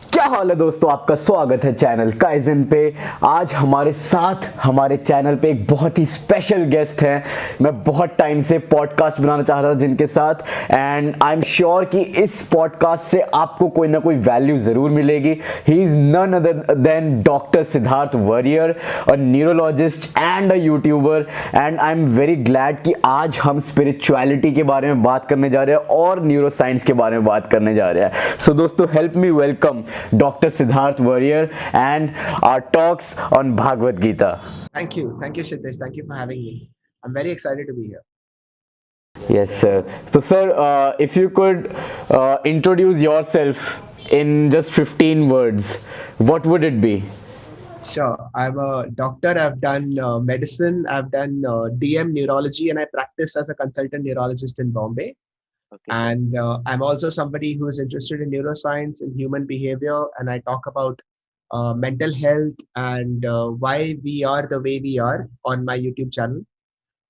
क्या हाल है दोस्तों, आपका स्वागत है चैनल काइजन पे। आज हमारे साथ हमारे चैनल पे एक बहुत ही स्पेशल गेस्ट है। मैं बहुत टाइम से पॉडकास्ट बनाना चाह रहा था जिनके साथ, एंड आई एम श्योर कि इस पॉडकास्ट से आपको कोई ना कोई वैल्यू जरूर मिलेगी। He is none other than doctor Siddharth Warrier, a neurologist and a YouTuber. And I am very glad कि आज हम स्पिरिचुअलिटी के बारे में बात करने जा रहे हैं और न्यूरो साइंस के बारे में बात करने जा रहे हैं। सो दोस्तों, help me welcome Dr. Siddharth Warrior and our talks on Bhagavad Gita. Thank you, Siddesh. Thank you for having me. I'm very excited to be here. Yes, sir. So, sir, if you could introduce yourself in just 15 words, what would it be? Sure. I'm a doctor. I've done medicine. I've done DM neurology, and I practice as a consultant neurologist in Bombay. Okay, sir. And I'm also somebody who is interested in neuroscience and human behavior, and I talk about mental health and why we are the way we are on my YouTube channel.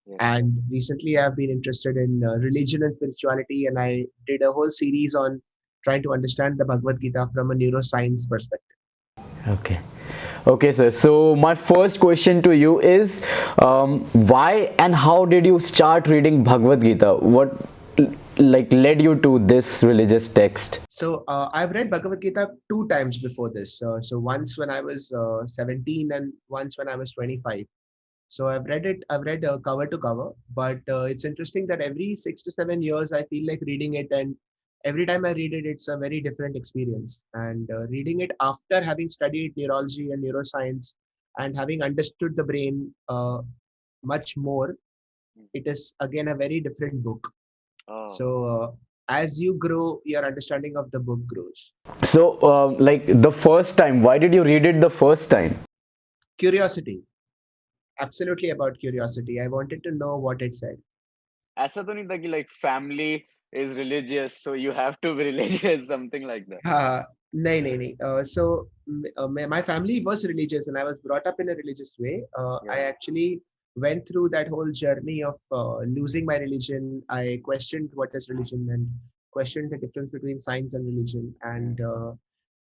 Yes. And recently, I've been interested in religion and spirituality, and I did a whole series on trying to understand the Bhagavad Gita from a neuroscience perspective. Okay. Okay, sir. So my first question to you is, why and how did you start reading Bhagavad Gita? What led you to this religious text? So I've read Bhagavad Gita two times before this. So once when I was 17 and once when I was 25. So I've read it. I've read cover to cover, but it's interesting that every 6 to 7 years I feel like reading it, and every time I read it, it's a very different experience. And reading it after having studied neurology and neuroscience and having understood the brain much more, it is again a very different book. So as you grow, your understanding of the book grows. So, like the first time, why did you read it the first time? Curiosity, absolutely about curiosity. I wanted to know what it said. ऐसा तो नहीं था कि like family is religious so you have to be religious, something like that. No. So my family was religious, and I was brought up in a religious way. I actually went through that whole journey of losing my religion. I questioned what is religion and questioned the difference between science and religion. And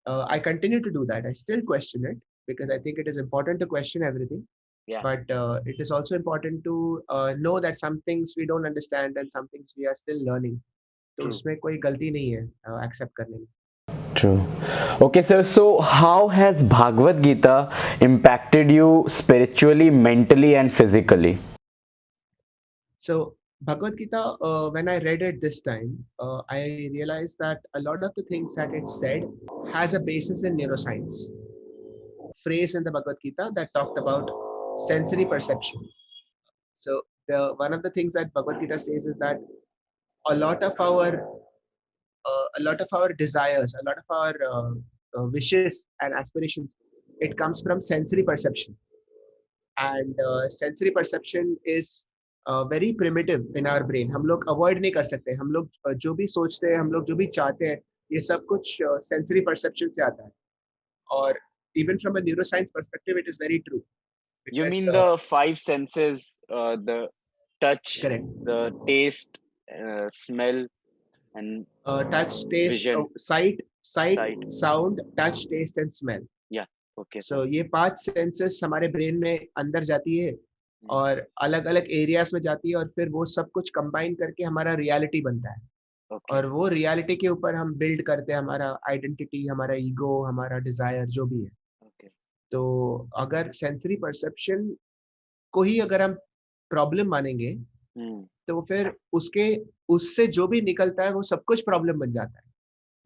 I continue to do that. I still question it because I think it is important to question everything. Yeah. But it is also important to know that some things we don't understand and some things we are still learning. तो True. उसमें कोई गलती नहीं है accept करने में. True. Okay, sir. So, how has Bhagavad Gita impacted you spiritually, mentally, and physically? So Bhagavad Gita, when I read it this time, I realized that a lot of the things that it said has a basis in neuroscience. Phrase in the Bhagavad Gita that talked about sensory perception. So one of the things that Bhagavad Gita says is that a lot of our desires, a lot of our wishes and aspirations, it comes from sensory perception. And sensory perception is very primitive in our brain. हम लोग avoid नहीं कर सकते. हम लोग जो भी सोचते हैं, हम लोग जो भी चाहते हैं, ये सब कुछ sensory perception से आता है. और even from a neuroscience perspective, it is very true. You Because, mean the five senses, the touch, correct. the taste, smell, and Touch, taste, vision, sight, sight. sound, touch, taste, and smell. Yeah. Okay. So ये 5 senses हमारे brain में अंदर जाती है और अलग अलग areas में जाती है, और फिर वो सब कुछ कंबाइन करके हमारा रियलिटी बनता है. Okay. और वो रियलिटी के ऊपर हम बिल्ड करते हैं हमारा आइडेंटिटी, हमारा ईगो, हमारा डिजायर, जो भी है. Okay. तो अगर सेंसरी परसेप्शन को ही अगर हम प्रॉब्लम मानेंगे, Hmm. तो फिर उससे जो भी निकलता है वो सब कुछ प्रॉब्लम बन जाता है.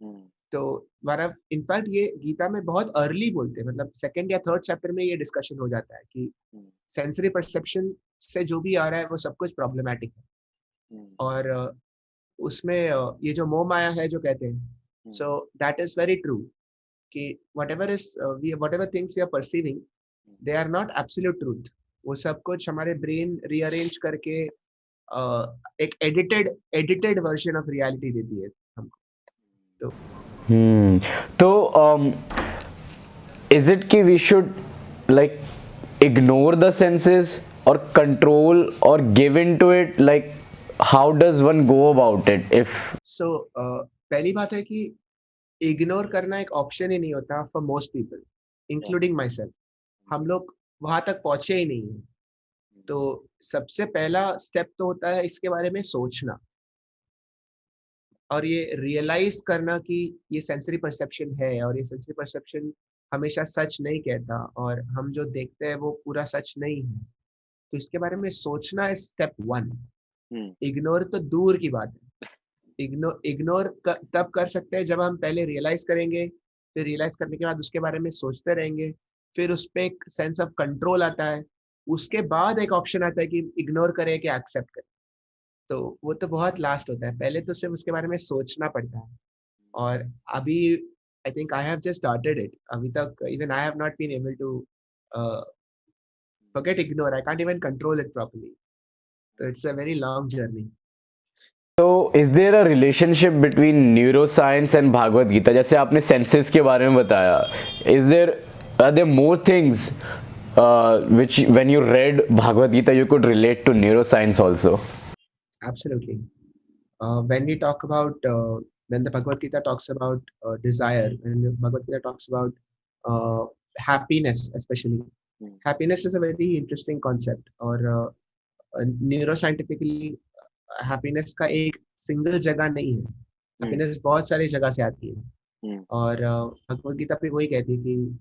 Hmm. तो हमारा इनफैक्ट ये गीता में बहुत अर्ली बोलते हैं, मतलब सेकंड या थर्ड चैप्टर में ये डिस्कशन हो जाता है कि Hmm. सेंसरी परसेप्शन से जो भी आ रहा है वो सब कुछ प्रॉब्लमैटिक है. Hmm. और उसमें ये जो मोह माया है जो कहते हैं, सो दैट इज वेरी ट्रू कि whatever things we are perceiving, they are not absolute truth. वो सब कुछ हमारे ब्रेन रीअरेंज करके एक एडिटेड वर्जन ऑफ रियलिटी देती है हमको. तो तो is it कि we should like ignore the senses or control or give into it? Like, how does one go about it? If सो पहली बात है कि इग्नोर करना एक ऑप्शन ही नहीं होता for most people including my self. हम लोग वहां तक पहुंचे ही नहीं है। तो सबसे पहला स्टेप तो होता है इसके बारे में सोचना और ये रियलाइज करना कि ये सेंसरी परसेप्शन है और ये सेंसरी परसेप्शन हमेशा सच नहीं कहता और हम जो देखते हैं वो पूरा सच नहीं है। तो इसके बारे में सोचना है स्टेप वन। हम्म, इग्नोर तो दूर की बात है। इग्नोर तब कर सकते हैं जब हम पहले रियलाइज करेंगे, फिर रियलाइज करने के बाद उसके बारे में सोचते रहेंगे, फिर उस पर एक सेंस ऑफ कंट्रोल आता है। उसके बाद एक ऑप्शन आता है कि इग्नोर करें कि एक्सेप्ट करें। तो वो तो बहुत लास्ट होता है, पहले तो सिर्फ उसके बारे में सोचना पड़ता है। और अभी I think I have just started it. अभी तक even I have not been able to forget ignore. I can't even control it properly. So it's a very long journey. तो is there a relationship between neuro science and Bhagavad Gita? जैसे आपने senses के बारे में बताया, is there are there more things which when you read Bhagavad Gita you could relate to neuroscience also? Absolutely. When we talk about when the Bhagavad Gita talks about desire, and the Bhagavad Gita talks about uh, happiness, especially happiness is a very interesting concept. और neuroscientifically happiness का एक single जगह नहीं है। happiness बहुत सारी जगह से आती है। और भगवद गीता पे वही कहती है कि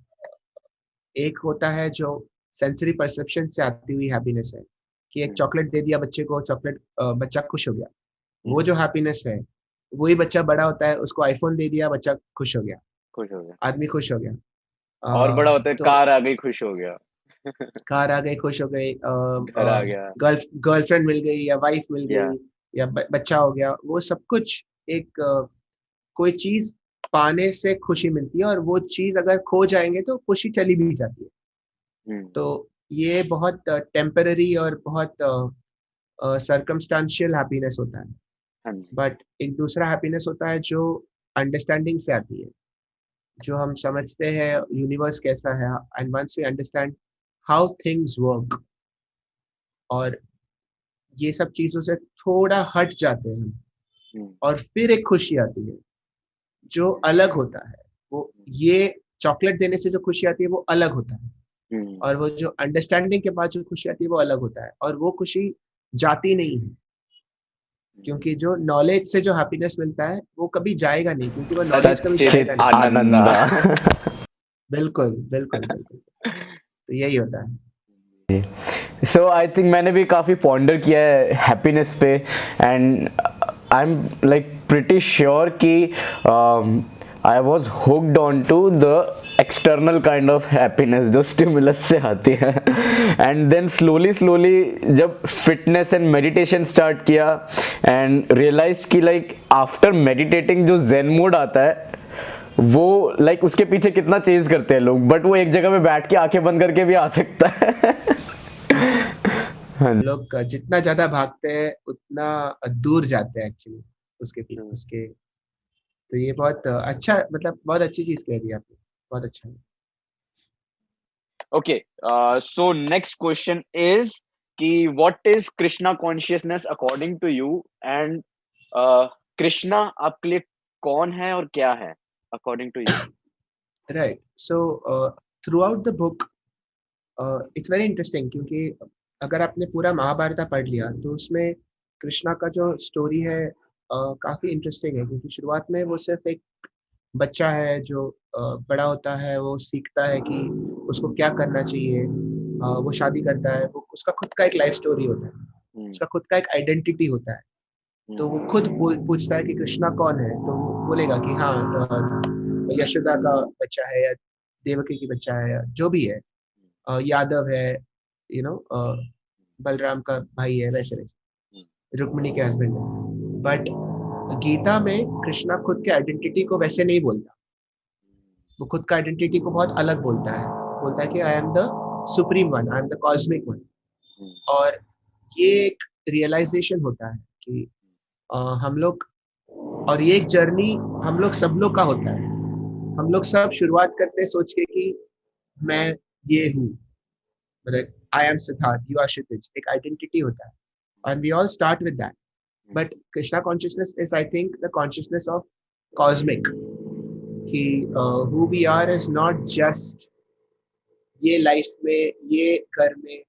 एक होता है जो सेंसरी परसेप्शन से आती हुई हैप्पीनेस है कि एक चॉकलेट दे दिया बच्चे को, चॉकलेट बच्चा खुश हो गया। वो जो हैप्पीनेस है, वही बच्चा बड़ा होता है, उसको आईफोन दे दिया, बच्चा खुश हो गया, खुश हो गया। आदमी खुश हो गया। और बड़ा होता है, तो कार आ गई, खुश हो गया। कार आ गई, खुश हो गई, घर आ गया। गर्लफ्रेंड मिल गई या वाइफ मिल या गई या बच्चा हो गया। वो सब कुछ एक कोई चीज पाने से खुशी मिलती है और वो चीज अगर खो जाएंगे तो खुशी चली भी जाती है। तो ये बहुत टेम्पररी और बहुत सर्कमस्टांशियल हैप्पीनेस होता है। हाँ जी। बट एक दूसरा हैप्पीनेस होता है जो अंडरस्टैंडिंग से आती है, जो हम समझते हैं यूनिवर्स कैसा है, and once we understand how things work और ये सब चीजों से थोड़ा हट जाते हैं हम, और फिर एक खुशी आती है जो अलग होता है। वो ये चॉकलेट देने से जो खुशी आती है वो अलग होता है, और वो जो अंडरस्टैंडिंग के बाद जो खुशी आती है वो अलग होता है, और वो खुशी जाती नहीं है। क्योंकि जो नॉलेज से जो हैप्पीनेस मिलता है वो कभी जाएगा नहीं, क्योंकि वो नॉलेज कभी सच्चित जाएगा नहीं। आनंदा। बिल्कुल बिल्कुल बिल्कुल। तो यही होता है। सो आई थिंक मैंने भी काफ़ी पॉन्डर किया है हैप्पीनेस पे, and I am like pretty sure कि I was hooked on to the external kind of happiness जो स्टिमुलस से आती है। एंड देन स्लोली जब फिटनेस एंड मेडिटेशन स्टार्ट किया एंड रियलाइज कि लाइक आफ्टर मेडिटेटिंग जो जेन मोड आता है वो लाइक उसके पीछे कितना चेंज करते हैं लोग, बट वो एक जगह पे बैठ के आंखें बंद करके भी आ सकता है। लोग जितना ज्यादा भागते हैं उतना दूर जाते हैं एक्चुअली उसके पीछे उसके। तो ये बहुत अच्छा, मतलब बहुत अच्छी चीज कह दी आपने, बहुत अच्छा है। Okay, so next question is कि what is Krishna consciousness according to you, and Krishna आपके लिए कौन है और क्या है according to you? Right. So throughout the book, it's very interesting क्योंकि अगर आपने पूरा महाभारत पढ़ लिया तो उसमें कृष्णा का जो स्टोरी है काफी इंटरेस्टिंग है। क्योंकि शुरुआत में वो सिर्फ एक बच्चा है जो बड़ा होता है, वो सीखता है कि उसको क्या करना चाहिए, वो शादी करता है, वो उसका खुद का एक लाइफ स्टोरी होता है, उसका खुद का एक आइडेंटिटी होता है। तो वो खुद पूछता है कि कृष्णा कौन है, तो वो बोलेगा कि हाँ यशोदा का बच्चा है या देवकी की बच्चा है या जो भी है, यादव है, यू नो बलराम का भाई है, वैसे वैसे रुक्मिणी के हस्बैंड है। बट गीता में कृष्णा खुद के आइडेंटिटी को वैसे नहीं बोलता, वो खुद का आइडेंटिटी को बहुत अलग बोलता है। बोलता है कि I am the supreme one, I am the cosmic one. और ये एक रियलाइजेशन होता है कि हम लोग, और ये एक जर्नी हम लोग सब लोग का होता है। हम लोग सब शुरुआत करते हैं सोच के कि मैं ये हूँ, मतलब I am Siddharth, you are Kshitij, एक आइडेंटिटी होता है, and we all start with that. But Krishna consciousness is, I think, the consciousness of cosmic. कि who we are is not just ये लाइफ में, ये घर में,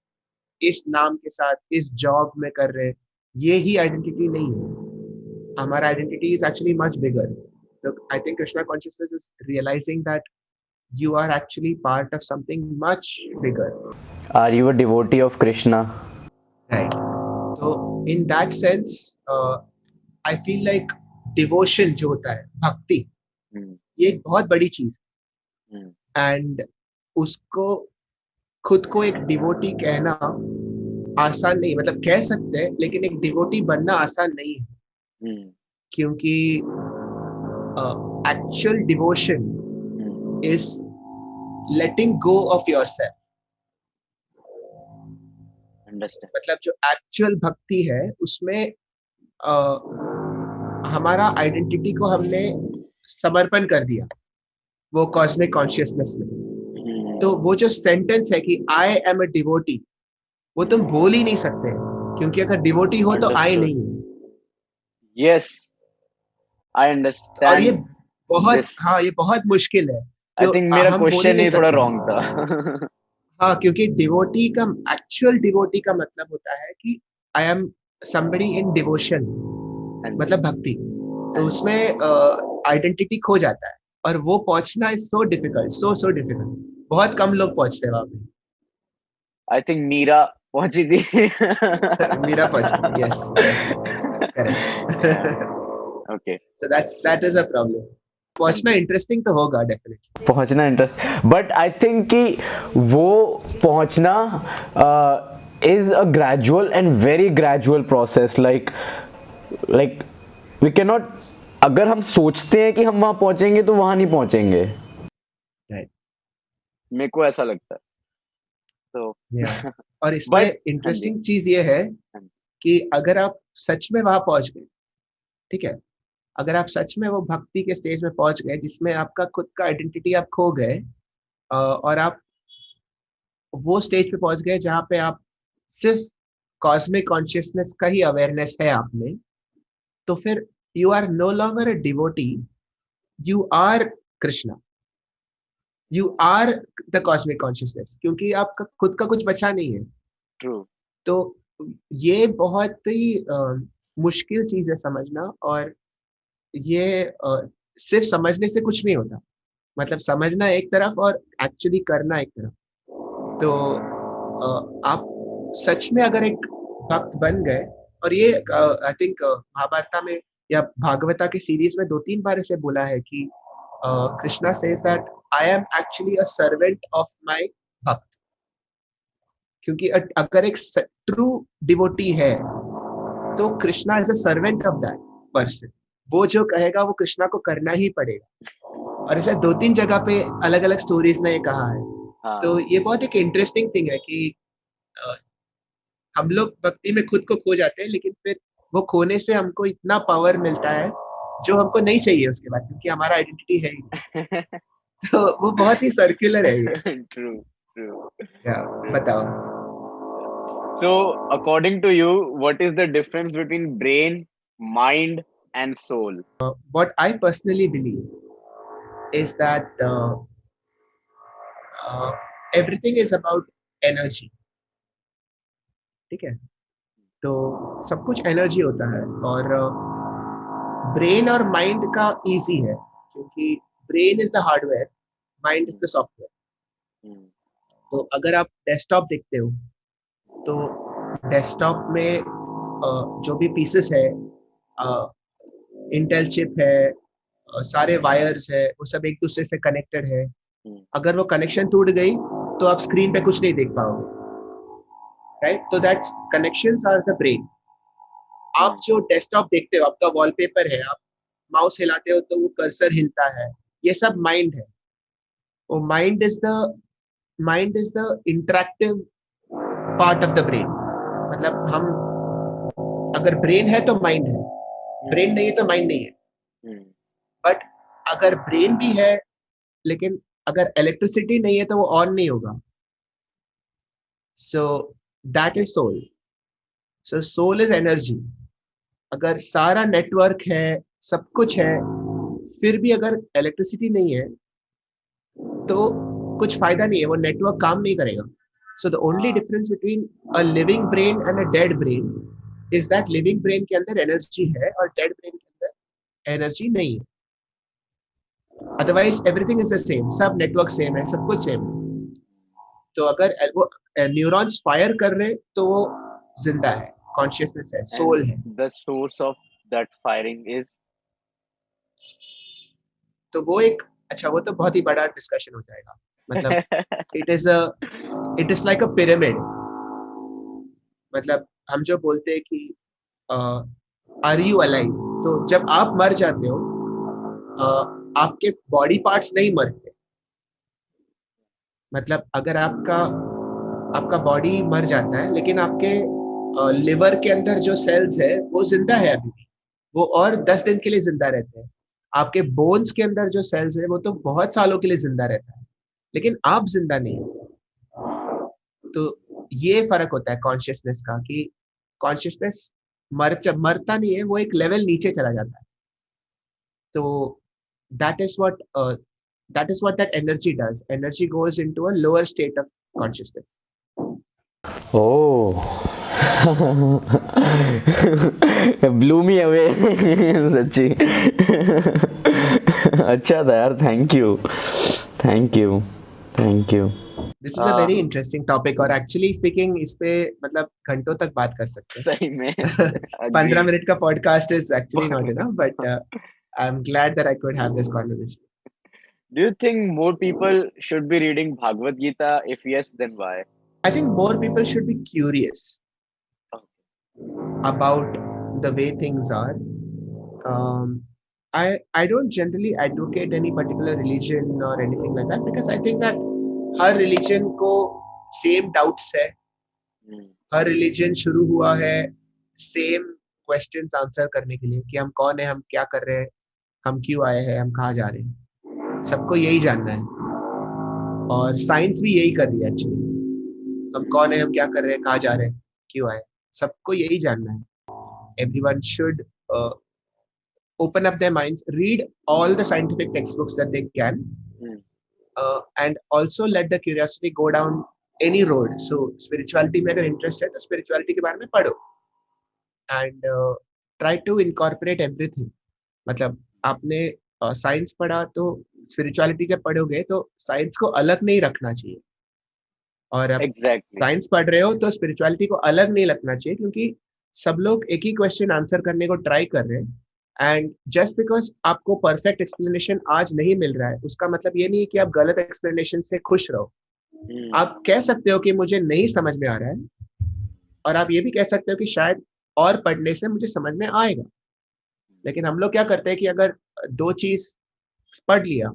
इस नाम के साथ, इस जॉब में कर रहे हैं, ये ही आइडेंटिटी नहीं है. हमारा identity is actually much bigger. तो I think Krishna consciousness is realising that you are actually part of something much bigger. Are you a devotee of Krishna? Right. So in that sense, I feel like devotion जो होता है, भक्ति, हम्म, ये एक बहुत बड़ी चीज हम्म, है. एंड उसको, खुद को एक डिवोटी कहना आसान नहीं, मतलब कह सकते हैं, लेकिन एक डिवोटी बनना आसान नहीं है. हम्म, क्योंकि actual devotion is letting go of yourself. understand. मतलब जो एक्चुअल भक्ति है उसमें हमारा आइडेंटिटी को हमने समर्पण कर दिया वो कॉस्मिक कॉन्शियसनेस में. तो वो जो सेंटेंस है कि आई एम अ डिवोटी, वो तुम बोल ही नहीं सकते, क्योंकि अगर डिवोटी हो तो आई Understood. नहीं है. Yes, I और ये understand बहुत, this. हाँ, ये बहुत मुश्किल है. I तो think मेरा हम बोल ही क्वेश्चन नहीं ही थोड़ा सकते. रॉन्ग था. हाँ, क्योंकि डिवोटी का, एक्चुअल डिवोटी का मतलब होता है कि I am somebody in devotion, मतलब भक्ति. तो उसमें आइडेंटिटी खो जाता है, और वो पहुंचना is so difficult, so difficult. बहुत कम लोग पहुंचते हैं वहां पे. I think मीरा पहुंची थी. मीरा पहुंचती, yes yes, correct. Okay. So that is a problem. पहुंचना इंटरेस्टिंग तो होगा डेफिनेटली. पहुंचना इंटरेस्ट, बट आई थिंक कि वो पहुंचना is a gradual and very gradual process. Like we can not, अगर हम सोचते हैं कि हम वहां पहुंचेंगे तो वहां नहीं पहुंचेंगे. राइट. मेरे को ऐसा लगता है. तो और इसमें बट हाँ जी, इंटरेस्टिंग चीज ये है हाँ जी. कि अगर आप सच में वहां पहुंच गए, ठीक है, अगर आप सच में वो भक्ति के स्टेज में पहुंच गए जिसमें आपका खुद का आइडेंटिटी आप खो गए, और आप वो स्टेज पे पहुंच गए जहाँ पे आप सिर्फ कॉस्मिक कॉन्शियसनेस का ही अवेयरनेस है आप में, तो फिर you are no longer a devotee, you are Krishna, you are the cosmic consciousness, क्योंकि आपका खुद का कुछ बचा नहीं है. ट्रू. तो ये बहुत ही मुश्किल चीज है समझना. और ये सिर्फ समझने से कुछ नहीं होता, मतलब समझना एक तरफ और एक्चुअली करना एक तरफ. तो आप सच में अगर एक भक्त बन गए, और ये आई थिंक महाभारता में या भागवता के सीरीज में 2-3 बार इसे बोला है कि Krishna says that I am actually a servant of my भक्त. क्योंकि अगर एक ट्रू डिवोटी है तो Krishna is a servant of that person. वो जो कहेगा वो कृष्णा को करना ही पड़ेगा. और ऐसे 2-3 जगह पे अलग अलग स्टोरीज में ये कहा है. हाँ. तो ये बहुत एक इंटरेस्टिंग थिंग है कि अ, हम लोग भक्ति में खुद को खो जाते हैं, लेकिन फिर वो खोने से हमको इतना पावर मिलता है जो हमको नहीं चाहिए उसके बाद, क्योंकि हमारा आइडेंटिटी है ही नहीं. तो वो बहुत ही सर्कुलर है ये. True, true. क्या बताओ. So, according to you, what is the difference between brain, mind, and soul? What I personally believe is that everything is about energy. ठीक है, तो सब कुछ एनर्जी होता है. और ब्रेन और माइंड का इजी है, क्योंकि brain is the hardware, mind is the software. Hmm. तो अगर आप डेस्कटॉप देखते हो तो डेस्कटॉप में जो भी पीसेस है, इंटेल चिप है, सारे वायर्स है, वो सब एक दूसरे से कनेक्टेड है. Hmm. अगर वो कनेक्शन टूट गई तो आप स्क्रीन पे कुछ नहीं देख पाओगे. राइट. तो that's connections are the brain. आप जो डेस्कटॉप देखते हो, आपका वॉलपेपर है, आप माउस हिलाते हो तो वो कर्सर हिलता है, ये सब माइंड है. वो mind is the interactive part of the brain. मतलब हम, अगर ब्रेन है तो माइंड है, ब्रेन नहीं है तो माइंड नहीं है. Hmm. बट अगर ब्रेन भी है, लेकिन अगर इलेक्ट्रिसिटी नहीं है तो वो ऑन नहीं होगा. So that is soul. So soul is energy. अगर सारा नेटवर्क है, सब कुछ है, फिर भी अगर इलेक्ट्रिसिटी नहीं है तो कुछ फायदा नहीं है, वो नेटवर्क काम नहीं करेगा. सो द ओनली हाँ. Difference between a living brain and a dead brain is that living brain के अंदर एनर्जी है और डेड ब्रेन के अंदर एनर्जी नहीं है. Otherwise everything is the same, सब नेटवर्क सेम है, सब कुछ सेम है. तो अगर वो न्यूरॉन्स फायर कर रहे तो वो जिंदा है, कॉन्शियसनेस है, सोल है. And the source of that firing is तो वो एक, अच्छा वो तो बहुत ही बड़ा डिस्कशन हो जाएगा. मतलब it is like a pyramid. मतलब हम जो बोलते हैं कि आर यू अलाइव, तो जब आप मर जाते हो आपके बॉडी पार्ट्स नहीं मरते. मतलब अगर आपका आपका बॉडी मर जाता है लेकिन आपके लिवर के अंदर जो सेल्स है वो जिंदा है अभी भी, वो और 10 दिन के लिए जिंदा रहते हैं. आपके बोन्स के अंदर जो सेल्स है वो तो बहुत सालों के लिए जिंदा रहता है, लेकिन आप जिंदा नहीं हो. तो ये फर्क होता है कॉन्शियसनेस का, कि कॉन्शियसनेस मरता नहीं है, वो एक लेवल नीचे चला जाता है. तो that is what that energy does. Energy goes into a lower state of consciousness. Oh, blew me away. सच्ची. अच्छा था यार, thank you. This is a very interesting topic, और एक्चुअली स्पीकिंग इस पे मतलब घंटों तक बात कर सकते हैं. सही में 15 मिनट का podcast is actually not enough, but I am glad that I could have this conversation. Do you think more people should be reading Bhagavad Gita? If yes, then why? I think more people should be curious about the way things are. Um, I don't generally advocate any particular religion or anything like that, because I think that her religion को same doubts है. हर religion शुरू हुआ है same questions answer करने के लिए, कि हम कौन है, हम क्या कर रहे हैं, हम क्यों आए हैं, हम कहाँ जा रहे हैं. सबको यही जानना है, और साइंस भी यही कर रही है एक्चुअली. हम कौन है, हम क्या कर रहे हैं, कहाँ जा रहे हैं, क्यों आए, सबको यही जानना है. Everyone should open up their minds, read all the scientific textbooks that they can, and also let the curiosity go down any road. So spirituality में अगर interest है तो spirituality के बारे में पढ़ो, and try to incorporate everything. मतलब आपने साइंस पढ़ा तो स्पिरिचुअलिटी जब पढ़ोगे तो साइंस को अलग नहीं रखना चाहिए, और अब Exactly. साइंस पढ़ रहे हो तो स्पिरिचुअलिटी को अलग नहीं रखना चाहिए, क्योंकि सब लोग एक ही क्वेश्चन आंसर करने को ट्राई कर रहे हैं. एंड जस्ट बिकॉज आपको परफेक्ट एक्सप्लेनेशन आज नहीं मिल रहा है, उसका मतलब ये नहीं है कि आप गलत एक्सप्लेनेशन से खुश रहो. आप कह सकते हो कि मुझे नहीं समझ में आ रहा है, और आप ये भी कह सकते हो कि शायद और पढ़ने से मुझे समझ में आएगा. लेकिन हम लोग क्या करते हैं कि अगर 2 चीज पढ़ लिया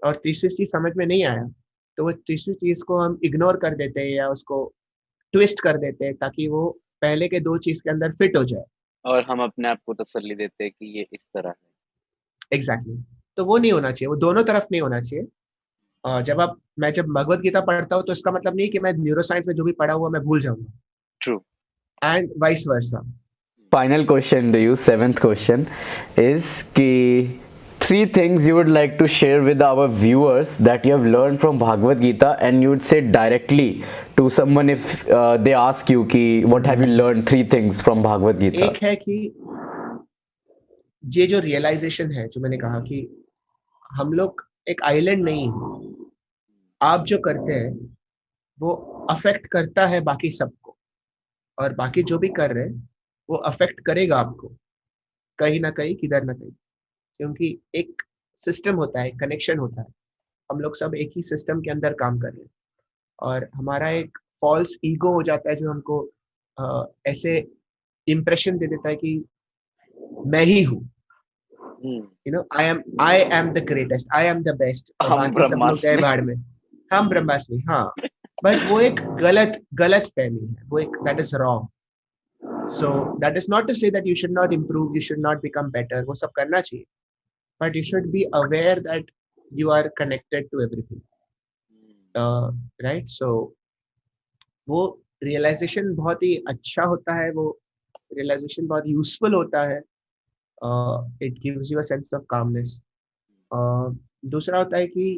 और तीसरी चीज समझ में नहीं आया, तो वो तीसरी चीज को हम इग्नोर कर देते हैं या उसको ट्विस्ट कर देते हैं, ताकि वो पहले के 2 चीज के अंदर फिट हो जाए. और हम अपने आप को तसल्ली देते हैं कि ये इस तरह है. एग्जैक्टली. तो वो नहीं होना चाहिए, वो दोनों तरफ नहीं होना चाहिए. मैं जब भगवत गीता पढ़ता हूँ तो इसका मतलब नहीं कि मैं न्यूरो साइंस में जो भी पढ़ा हुआ मैं भूल जाऊंगा. True. And vice versa. Final question to you, seventh question is कि 3 things you would like to share with our viewers that you have learned from Bhagavad Gita, and you would say directly to someone if they ask you कि what have you learned, 3 things from Bhagavad Gita. एक है कि ये जो realisation है, जो मैंने कहा कि हम लोग एक आइलैंड नहीं है. आप जो करते हैं वो अफेक्ट करता है बाकी सबको, और बाकी जो भी कर रहे हैं वो अफेक्ट करेगा आपको कहीं ना कहीं, किधर ना कहीं, क्योंकि एक सिस्टम होता है, कनेक्शन होता है. हम लोग सब एक ही सिस्टम के अंदर काम कर रहे हैं, और हमारा एक फॉल्स ईगो हो जाता है जो हमको ऐसे इम्प्रेशन दे देता है कि मैं ही हूँ, you know, I am the greatest, I am the best, और हम बाकी सब लोग गए ब्रह्मास्मि. बाढ़ में, हम ब्रह्मास्मि. हाँ, बट वो एक गलत फहमी है, वो एक that is wrong. So that is not to say that you should not improve, you should not become better. वो सब करना चाहिए, but you should be aware that you are connected to everything. Right? So वो realization बहुत ही अच्छा होता है, वो realization बहुत useful होता है. It gives you a sense of calmness. दूसरा होता है कि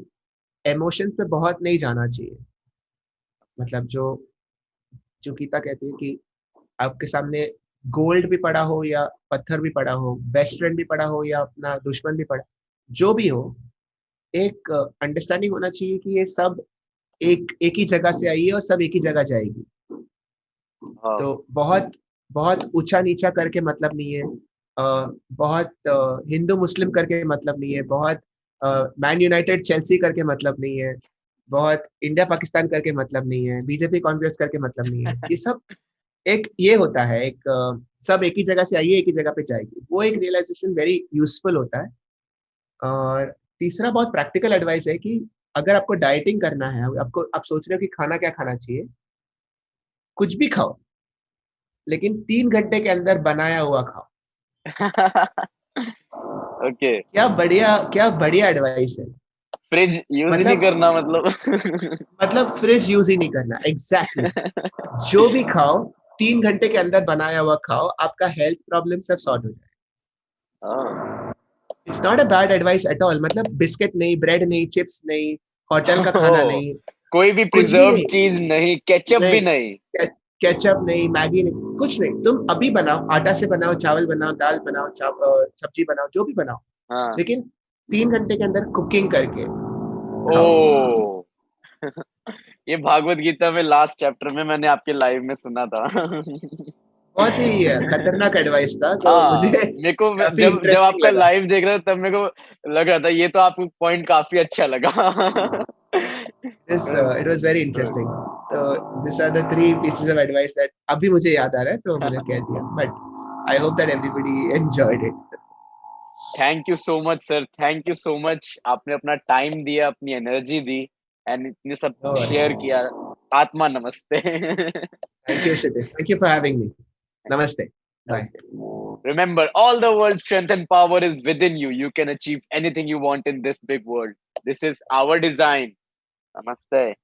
इमोशंस पे बहुत नहीं जाना चाहिए। मतलब जो जो गीता कहती है कि आपके सामने गोल्ड भी पड़ा हो या पत्थर भी पड़ा हो, बेस्ट फ्रेंड भी पड़ा हो या अपना दुश्मन भी पड़ा, जो भी हो, एक अंडरस्टैंडिंग होना चाहिए कि ये सब एक एक ही जगह से आई है और सब एक ही जगह जाएगी। हाँ तो बहुत बहुत ऊंचा नीचा करके मतलब नहीं है, बहुत हिंदू मुस्लिम करके मतलब नहीं है, बहुत मैन यूनाइटेड चेल्सी करके मतलब नहीं है, बहुत इंडिया पाकिस्तान करके मतलब नहीं है, बीजेपी कांग्रेस करके मतलब नहीं है। ये सब एक ये होता है, एक सब एक ही जगह से आइए, एक ही जगह पे जाएगी। वो एक रियलाइजेशन वेरी यूजफुल होता है। और तीसरा बहुत प्रैक्टिकल एडवाइस है कि अगर आपको डाइटिंग करना है, आपको आप सोच रहे हो कि खाना क्या खाना चाहिए, कुछ भी खाओ, लेकिन 3 घंटे के अंदर बनाया हुआ खाओ। ओके, क्या बढ़िया एडवाइस है। फ्रिज यूज ही नहीं मतलब करना मतलब। फ्रिज यूज ही नहीं करना, एग्जैक्टली exactly. जो भी खाओ 3 घंटे के अंदर बनाया हुआ खाओ, आपका हेल्थ प्रॉब्लम सब सॉर्ट हो हाँ। जाए। It's not a bad advice at all. मतलब बिस्किट नहीं, ब्रेड नहीं, चिप्स नहीं, होटल का खाना ओह, नहीं, कोई भी कुछ भी प्रिजर्व नहीं। चीज नहीं, केचप भी नहीं, नहीं। केचप नहीं, मैगी नहीं, कुछ नहीं। तुम अभी बनाओ, आटा से बनाओ, चावल बनाओ, दाल बनाओ, सब्जी बनाओ, जो भी बनाओ, हाँ। लेकिन 3 घंटे के अंदर कुकिंग करके खाओ। ओ, ये भागवत गीता में लास्ट चैप्टर में मैंने आपके लाइव में सुना था। बहुत ही खतरनाक एडवाइस था, तो मुझे हाँ, मेरे को काफी जब जब इंटरेस्टिंग आपका लगा। लाइव देख रहा था तब मेरे को लग रहा था ये तो आपको पॉइंट काफी अच्छा लगा। It was very interesting. तो these are the 3 pieces of advice that अभी मुझे याद आ रहा है, तो मैंने कह दिया। But I hope that everybody enjoyed it. Thank you so much sir, thank you so much. आपने अपना टाइम दिया, अपनी एनर्जी दी एंड इतने सब No शेयर worries. किया। आत्मा नमस्ते। Thank you, Kshitiz. Thank you for having me. Namaste. Bye. Remember, all the world's strength and power is within you. You can achieve anything you want in this big world. This is our design. Namaste.